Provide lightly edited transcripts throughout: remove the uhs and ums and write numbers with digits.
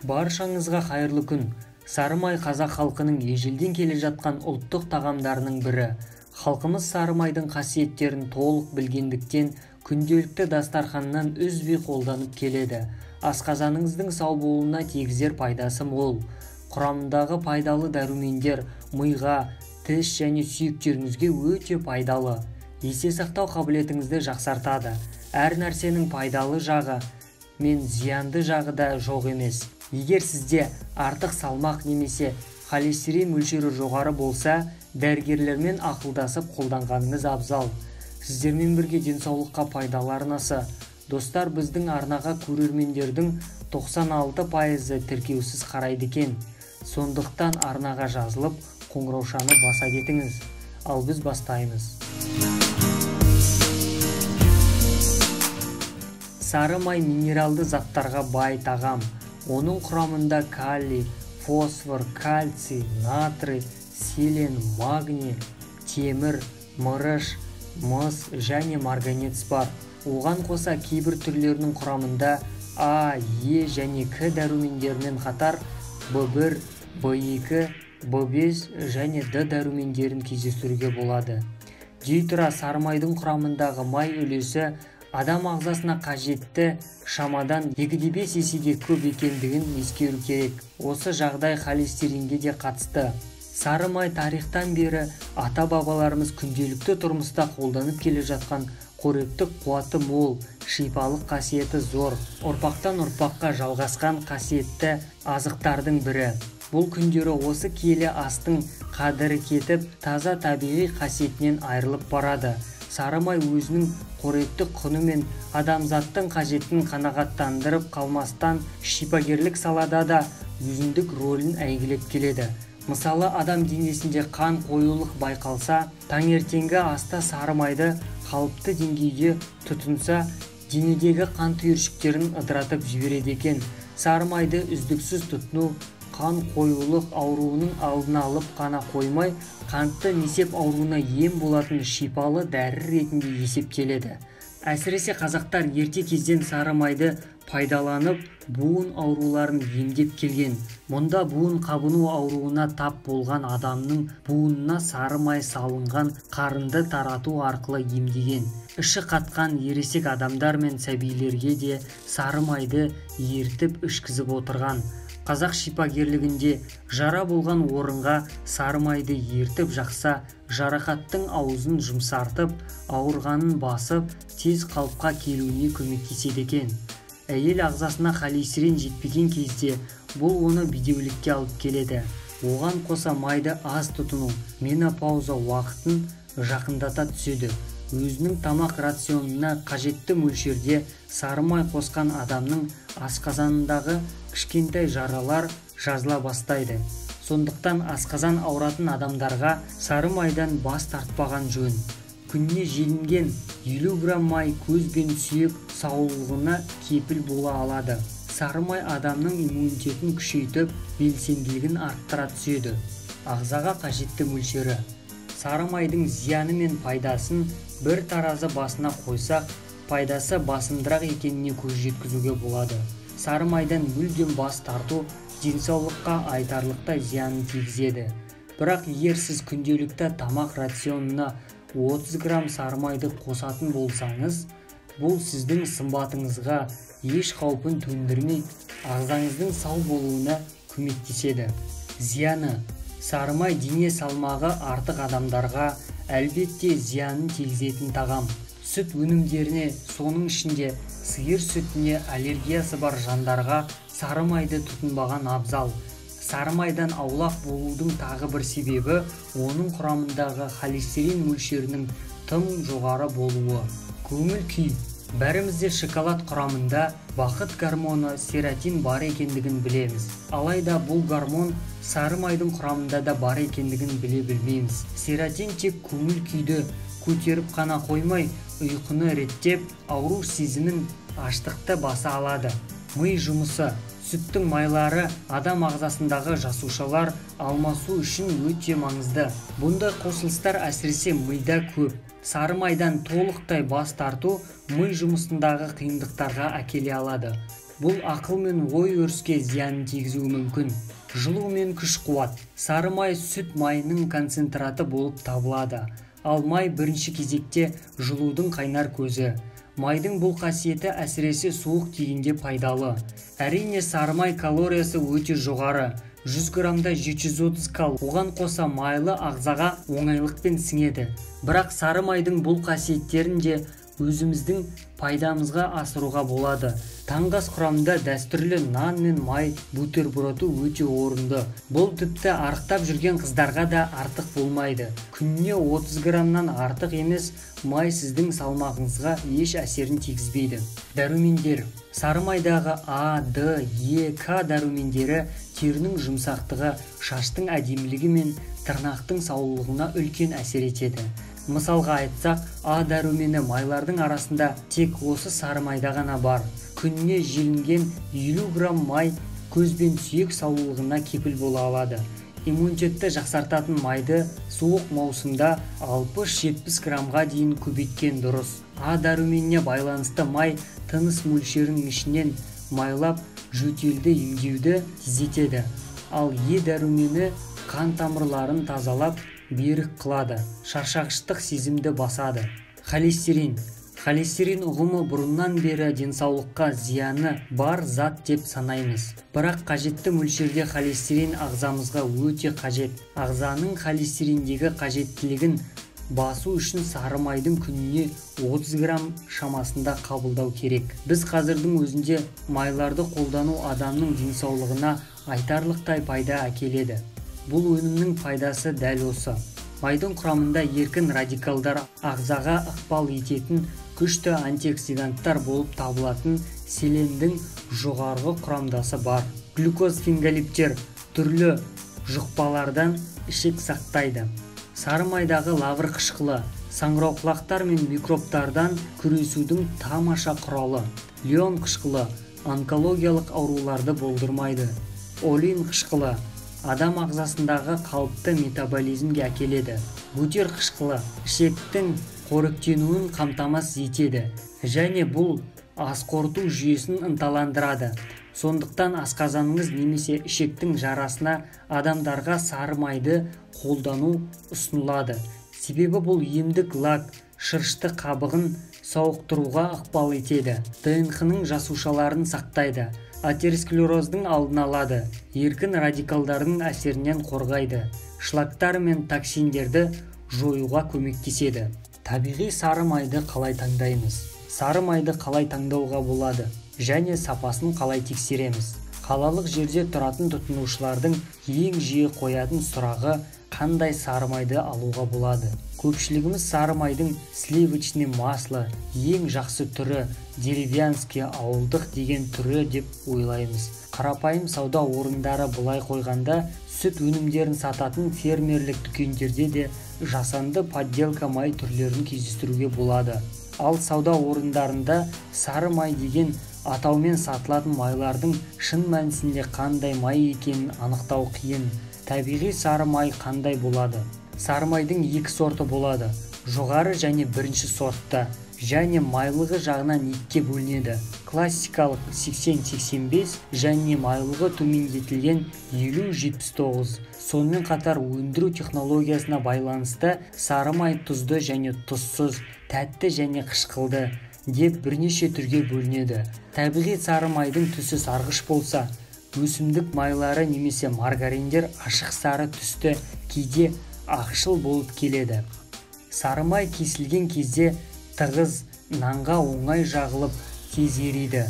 Баршаңызға қайырлы күн. Сары май қазақ халқының ежелден келе жатқан ұлттық тағамдарының бірі. Халқымыз сары майдың қасиеттерін толық білгендіктен күнделікті дастарханнан үзбей қолданып келеді. Асқазаныңыздың сау болуына тигізер пайдасы мол. Құрамындағы пайдалы дәрумендер миға, тіс және сүйектеріңізге өте пайдалы. Есте сақтау қабілетіңізді жақсартады. Әр нәрсенің пайдалы жағы мен зиянды жағы да жоқ емес. Егер сізде артық салмақ немесе холестерин мөлшері жоғары болса, дәрігерлермен ақылдасып қолданғаныңыз абзал. Сіздермен бірге денсаулыққа пайдалы арнасы. Достар, біздің арнаға көрермендердің 96% тіркеусіз қарайды екен. Сондықтан арнаға жазылып, қоңыраушаны баса кетіңіз. Ал біз бастаймыз. Сары май минералды заттарға бай тағам. Оның құрамында калий, фосфор, кальций, натрий, селен, магний, темір, мырыш, мыс және марганец бар. Оған қоса кейбір түрлерінің құрамында А, Е және К дәрумендермен қатар В1, В2, В5 және Д дәрумендерін кездестіруге болады. Дей тұра, сары майдың құрамындағы май үлесі адам ағзасына қажетті шамадан 2,5 есеге көп екендігін ескеру керек. Осы жағдай холестеринге де қатысты. Сары май тарихтан бері ата-бабаларымыз күнделікті тұрмыста қолданып келе жатқан қоректік қуаты мол, шипалық қасиеті зор, ұрпақтан ұрпаққа жалғасқан қасиетті азықтардың бірі. Бұл күндері осы киелі астың қадірі кетіп, таза табиғи қасиетінен айырылып барады. Сары май өзінің қоректік құны мен адамзаттың қажетін қанағаттандырып қалмастан шипагерлік салада да өзіндік рөлін әйгілеп келеді. Мысалы, адам денесінде қан қоюлық байқалса, таңертеңгі аста сары майды қалыпты деңгейде тұтынса, денедегі қан түйіршіктерін ыдыратып жібереді екен. Сары майды үздіксіз тұтыну қан қоюлық ауруының алдын алып қана қоймай, қантты несеп ауруына ем болатын шипалы дәрі ретінде есептеледі. Әсіресе қазақтар ерте кезден сары майды пайдаланып, буын ауруларын емдеп келген. Мұнда буын қабыну ауруына тап болған адамның буынына сары май салынған қарынды тарату арқылы емдеген. Іші қатқан ересек адамдар мен сәбилерге де сары майды ертіп ішкізіп отырған. Қазақ шипагерлігінде жара болған орынға сары майды ертіп жақса, жарақаттың аузын жұмсартып, ауырғанын басып, тез қалыпқа келуіне көмектеседі екен. Әйел ағзасына холестерин жетпеген кезде бұл оны бедеулікке алып келеді. Оған қоса майды аз тұтыну менопауза уақытын жақындата түседі. Өзінің тамақ рационына қажетті мөлшерде сары май қосқан адамның асқазанындағы кішкентай жаралар жазыла бастайды. Сондықтан асқазан ауыратын адамдарға сары майдан бас тартпаған жөн. Күніне желінген 50 грамм май көз бен сүйек саулығына кепіл бола алады. Сары май адамның иммунитетін күшейтіп, белсенділігін арттыра түседі. Ағзаға қажетті мөлшері. Сары майдың зияны мен пайдасын бір таразы басына қойсақ, пайдасы басымдырақ екеніне көз жеткізуге болады. Сары майдан мүлдем бас тарту денсаулыққа айтарлықтай зиянын тигізеді. Бірақ егер сіз күнделікті тамақ рационына 30 грамм сары майды қосатын болсаңыз, бұл сіздің сымбатыңызға еш қаупін төндірмей, ағзаңыздың сау болуына көмектеседі. Зияны. Сары май дене салмағы артық адамдарға әлбетте зиянын тигізетін тағам. Сүт өнімдеріне, соның ішінде сиыр сүтіне аллергиясы бар жандарға сары майды тұтынбаған абзал. Сары майдан аулақ болудың тағы бір себебі оның құрамындағы холестерин мөлшерінің тым жоғары болуы. Көңіл күй. Бәрімізде шоколад құрамында бақыт гормоны серотин бар екендігін білеміз. Алайда бұл гормон сары майдың құрамында да бар екендігін біле білмейміз. Серотин тек көңіл күйді көтеріп қана қоймай, ұйқыны реттеп, ауру сезімін аштықты баса алады. Ми жұмысы. Сүттің майлары адам ағзасындағы жасушалар алмасу үшін өте маңызды. Бұндай қосылыстар әсіресе мида көп. Сары майдан толықтай бас тарту ми жұмысындағы қиындықтарға әкеле алады. Бұл ақыл мен ой өріске зиянын тигізуі мүмкін. Жылу мен күш-қуат. Сары май сүт майының концентраты болып табылады. Ал май бірінші кезекте жылудың қайнар көзі. Майдың бұл қасиеті әсіресе суық тигенде пайдалы. Әрине сары май калориясы өте жоғары. 100 грамда 730 кал. Оған қоса майлы ағзаға оңайлықпен сіңеді. Бірақ сары майдың бұл қасиеттерін де өзіміздің пайдамызға асыруға болады. Таңғы ас құрамында дәстүрлі нан мен май бутерброды өте орынды. Бұл тіпті арықтап жүрген қыздарға да артық болмайды. Күніне 30 грамнан артық емес, май сіздің салмағыңызға еш әсерін тигізбейді. Дәрумендер. Сары майдағы А, Д, Е, К дәрумендері терінің жұмсақтығы, шаштың әдемілігі мен тырнақтың саулығына үлкен әсер етеді. Мысалға айтсақ, А дәрумені майлардың арасында тек осы сары майда ғана бар. Күніне желінген 50 грамм май көз бен сүйек саулығына кепіл бола алады. Иммунитетті жақсартатын майды суық маусымда 60-70 граммға дейін көбейткен дұрыс. А дәруменіне байланысты май тыныс мөлшерінің ішінен майлап жөтелді емдеуді тездетеді. Ал Е дәрумені қан тамырларын тазалап берік қылады, шаршағыштық сезімді басады. Холестерин. Холестерин ұғымы бұрыннан бері денсаулыққа зияны бар зат деп санаймыз. Бірақ қажетті мөлшерде холестерин ағзамызға өте қажет. Ағзаның холестериндегі қажеттілігін басу үшін сары майдың күніне 30 грамм шамасында қабылдау керек. Біз қазірдің өзінде майларды қолдану адамның денсаулығына айтарлықтай пайда әкеледі. Бұл өнімнің пайдасы дәл осы. Майдың құрамында еркін радикалдар ағзаға ықпал ететін күшті антиоксиданттар болып табылатын селендің жоғарғы құрамдасы бар. Глюкозфенголиптер түрлі жұқпалардан ішек сақтайды. Сары майдағы лавр қышқылы саңырауқұлақтар мен микробтардан күресудің тамаша құралы. Леон қышқылы онкологиялық ауруларды болдырмайды. Олин қышқылы адам ағзасындағы қалыпты метаболизмге әкеледі. Бутер қышқылы ішектің қоректенуін қамтамасыз етеді және бұл асқорыту жүйесін ынталандырады. Сондықтан асқазаныңыз немесе ішектің жарасына адамдарға сары майды қолдану ұсынылады. Себебі бұл емдік лак шырышты қабығын сауықтыруға ықпал етеді. ДНХ-ның жасушаларын сақтайды. Атеросклероздың алдын алады. Еркін радикалдардың әсерінен қорғайды. Шлактар мен токсиндерді жоюға көмектеседі. Табиғи сары майды қалай таңдаймыз? Сары майды қалай таңдауға болады және сапасын қалай тексереміз? Қалалық жерде тұратын тұтынушылардың ең жиі қоятын сұрағы қандай сары майды алуға болады? Көпшілігіміз сары майдың сливочный масло ең жақсы түрі, деревянский ауылдық деген түрі деп ойлаймыз. Қарапайым сауда орындары былай қойғанда, сүт өнімдерін сататын фермерлік дүкендерде де жасанды подделка май түрлерін кездестіруге болады. Ал сауда орындарында сары май деген атаумен сатылатын майлардың шын мәнісінде қандай май екенін анықтау қиын. Табиғи сары май қандай болады? Сары майдың екі сорты болады. Жоғары және бірінші сортта және майлығы жағынан екіге бөлінеді. Классикалық 80-85 және майлығы төмендетілген 50-79. Сонымен қатар өндіру технологиясына байланысты сары май тұзды және тұзсыз, тәтті және қышқылды деп бірнеше түрге бөлінеді. Табиғи сары майдың түсі сарғыш болса, өсімдік майлары немесе маргариндер ашық сары түсті, кейде ақшыл болып келеді. Сары май кесілген кезде тығыз, нанға оңай жағылып тез ериді.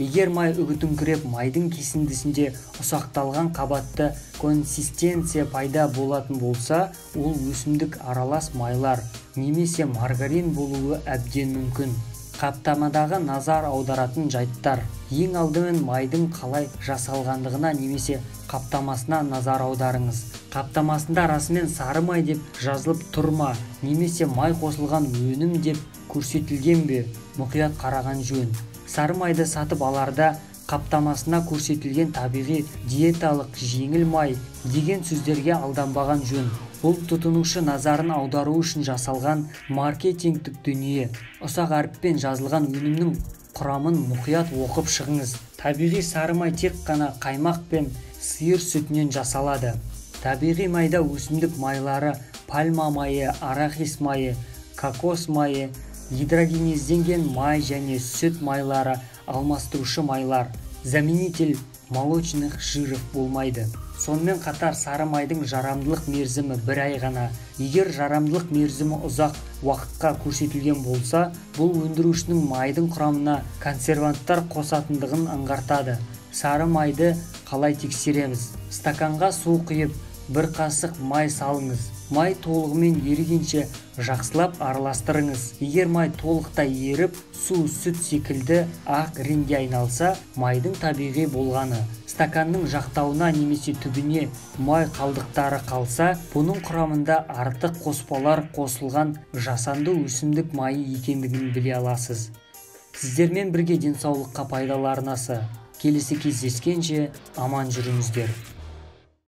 Егер май үгітіңкіреп майдың кесіндісінде ұсақталған қабатты консистенция пайда болатын болса, ол өсімдік аралас майлар немесе маргарин болуы әбден мүмкін. Қаптамадағы назар аударатын жайттар. Ең алдымен майдың қалай жасалғандығына немесе қаптамасына назар аударыңыз. Қаптамасында расымен сары май деп жазылып тұр ма, немесе май қосылған өнім деп көрсетілген бе, мұқият қараған жөн. Сары майды сатып аларда қаптамасына көрсетілген табиғи диеталық жеңіл май деген сөздерге алданбаған жөн. Бұл тұтынушы назарын аудару үшін жасалған маркетингтік дүние. Ұсақ әріппен жазылған өнімнің құрамын мұқият оқып шығыңыз. Табиғи сары май тек қана қаймақ пен сиыр сүтінен жасалады. Табиғи майда өсімдік майлары, пальма майы, арахис майы, кокос майы, гидрогенезденген май және сүт майлары, алмастырушы майлар, заменитель молочных жиров болмайды. Сонымен қатар сары майдың жарамдылық мерзімі 1 ай ғана. Егер жарамдылық мерзімі ұзақ уақытқа көрсетілген болса, бұл өндірушінің майдың құрамына консерванттар қосатындығын аңғартады. Сары майды қалай тексереміз? Стаканға су құйып, 1 қасық май салыңыз. Май толығымен ерігенше жақсылап араластырыңыз. Егер май толықтай еріп, су, сүт секілді ақ реңге айналса, майдың табиғи болғаны. Стаканның жақтауына немесе түбіне май қалдықтары қалса, бұның құрамында артық қоспалар қосылған жасанды өсімдік майы екендігін біле аласыз. Сіздермен бірге денсаулыққа пайдалы арнасы. Келесі кездескенше аман жүріңіздер.